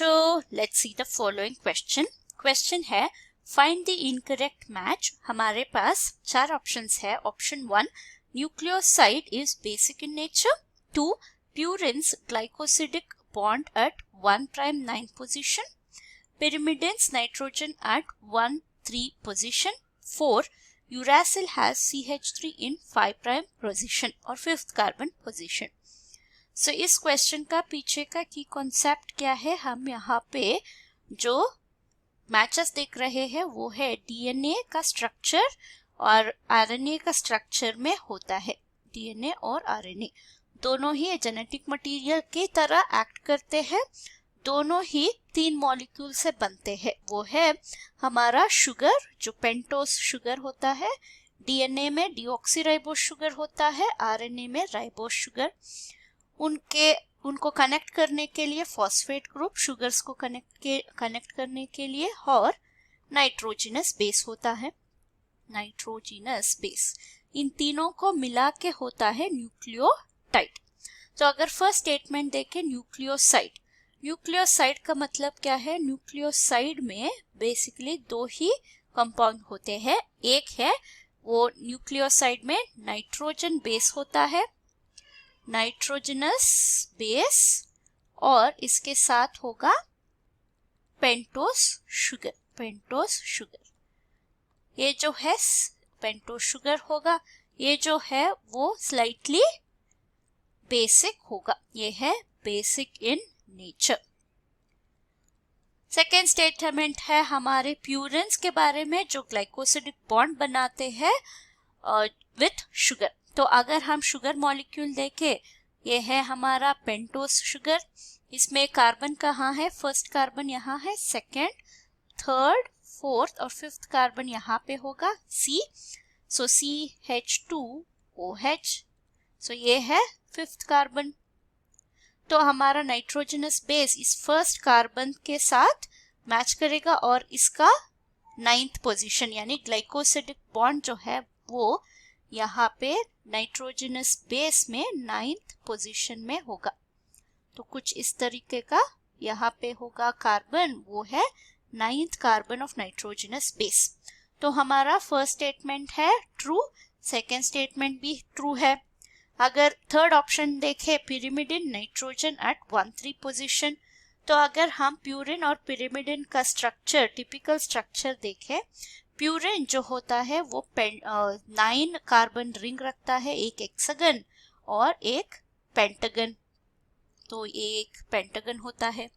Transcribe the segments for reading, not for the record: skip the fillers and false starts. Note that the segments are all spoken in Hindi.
बच्चों, let's see the following question. Question है फाइंड द इनकरेक्ट मैच। हमारे पास 4 ऑप्शंस है। Option 1, nucleoside is basic in nature. 2, purines glycosidic bond at 1'9 position. pyrimidines nitrogen at 1,3 position. 4, uracil has CH3 in 5' position और 5th carbon position. So इस क्वेश्चन का पीछे का की कॉन्सेप्ट क्या है, हम यहाँ पे जो मैचेस देख रहे हैं वो है डीएनए का स्ट्रक्चर और आरएनए का स्ट्रक्चर में होता है। डीएनए और आरएनए दोनों ही जेनेटिक मटेरियल की तरह एक्ट करते हैं, दोनों ही 3 मॉलिक्यूल से बनते हैं। वो है हमारा शुगर जो पेंटोस शुगर होता है, डीएनए में डीऑक्सीराइबोस शुगर होता है, आरएनए में राइबोस शुगर। उनको कनेक्ट करने के लिए फॉस्फेट ग्रुप शुगर्स को कनेक्ट करने के लिए, और नाइट्रोजिनस बेस होता है, नाइट्रोजिनस बेस। इन तीनों को मिला के होता है न्यूक्लियोटाइड। तो अगर फर्स्ट स्टेटमेंट देखें न्यूक्लियोसाइड, न्यूक्लियोसाइड का मतलब क्या है? न्यूक्लियोसाइड में बेसिकली 2 ही कंपाउंड होते हैं। एक है वो न्यूक्लियोसाइड में नाइट्रोजन बेस होता है, नाइट्रोजनस बेस, और इसके साथ होगा पेंटोस शुगर। पेंटोस शुगर ये जो है पेंटोस शुगर होगा, ये जो है वो स्लाइटली बेसिक होगा, ये है basic in nature. Second statement है हमारे प्यूरिन्स के बारे में जो ग्लाइकोसिडिक बॉन्ड बनाते हैं विथ शुगर। तो अगर हम शुगर मॉलिक्यूल देखें, ये है हमारा पेंटोस शुगर। इसमें कार्बन कहाँ है? फर्स्ट कार्बन यहाँ है, सेकेंड, थर्ड, फोर्थ और 5th कार्बन यहाँ पे होगा C। सो CH2OH, सो ये है 5th कार्बन। तो हमारा नाइट्रोजनस बेस इस फर्स्ट कार्बन के साथ मैच करेगा और इसका 9th पोजीशन यानी ग्लाइकोसिडिक बॉन्ड जो है वो यहाँ पे नाइट्रोजनस बेस में 9th पोजीशन में होगा। तो कुछ इस तरीके का यहाँ पे होगा कार्बन, वो है 9th carbon of nitrogenous base. तो हमारा फर्स्ट स्टेटमेंट है ट्रू, सेकेंड स्टेटमेंट भी ट्रू है। अगर थर्ड ऑप्शन देखें pyrimidine नाइट्रोजन एट 1,3 पोजीशन, तो अगर हम प्यूरिन और pyrimidine का स्ट्रक्चर, टिपिकल स्ट्रक्चर देखें, प्यूरिन जो होता है वो 9 कार्बन रिंग रखता है, एक हेक्सागन और एक पेंटागन। तो ये एक पेंटागन होता है।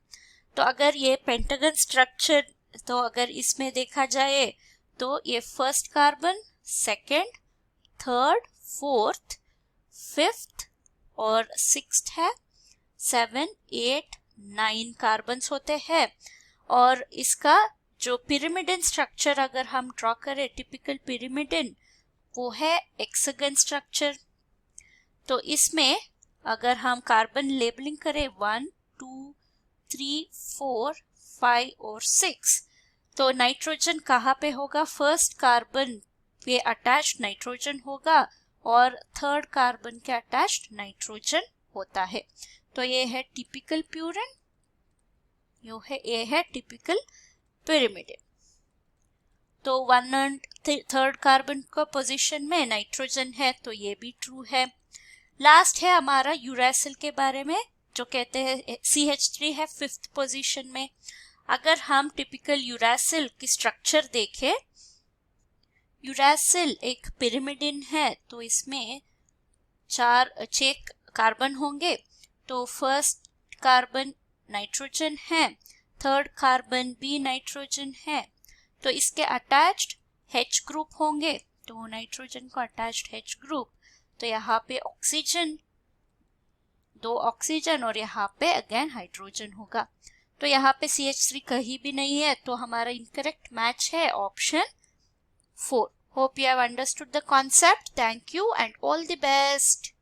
तो अगर ये पेंटागन स्ट्रक्चर, तो अगर इसमें देखा जाए तो ये first carbon, second, third, fourth, 5th और 6th है, 7, 8, 9 कार्बन्स होते हैं। और इसका जो पिरामिडन स्ट्रक्चर अगर हम ड्रॉ करें, टिपिकल पिरामिडन, वो है हेक्सागन स्ट्रक्चर। तो इसमें अगर हम कार्बन लेबलिंग करें 1, 2, 3, 4, 5 और 6, तो नाइट्रोजन कहाँ पे होगा? फर्स्ट कार्बन पे अटैच्ड नाइट्रोजन होगा और थर्ड कार्बन के अटैच्ड नाइट्रोजन होता है। तो ये है टिपिकल प्यूरिन, ये है टिपिकल pyrimidine। तो 1 और 3rd कार्बन का पोजीशन में नाइट्रोजन है, तो ये भी ट्रू है। लास्ट है हमारा यूरासिल के बारे में, जो कहते हैं CH3 है 5th पोजीशन में। अगर हम टिपिकल यूरासिल की स्ट्रक्चर देखें, यूरासिल एक पिरामिडिन है, तो इसमें 6 कार्बन होंगे। तो फर्स्ट कार्बन नाइट्रोजन है, थर्ड कार्बन भी नाइट्रोजन है, तो इसके अटैच्ड H ग्रुप होंगे, तो नाइट्रोजन को अटैच्ड H ग्रुप, तो यहाँ पे ऑक्सीजन, 2 ऑक्सीजन और यहाँ पे अगेन हाइड्रोजन होगा। तो यहाँ पे CH3 कहीं भी नहीं है, तो हमारा इनकरेक्ट मैच है option 4। Hope you have understood the concept. Thank you and all the best.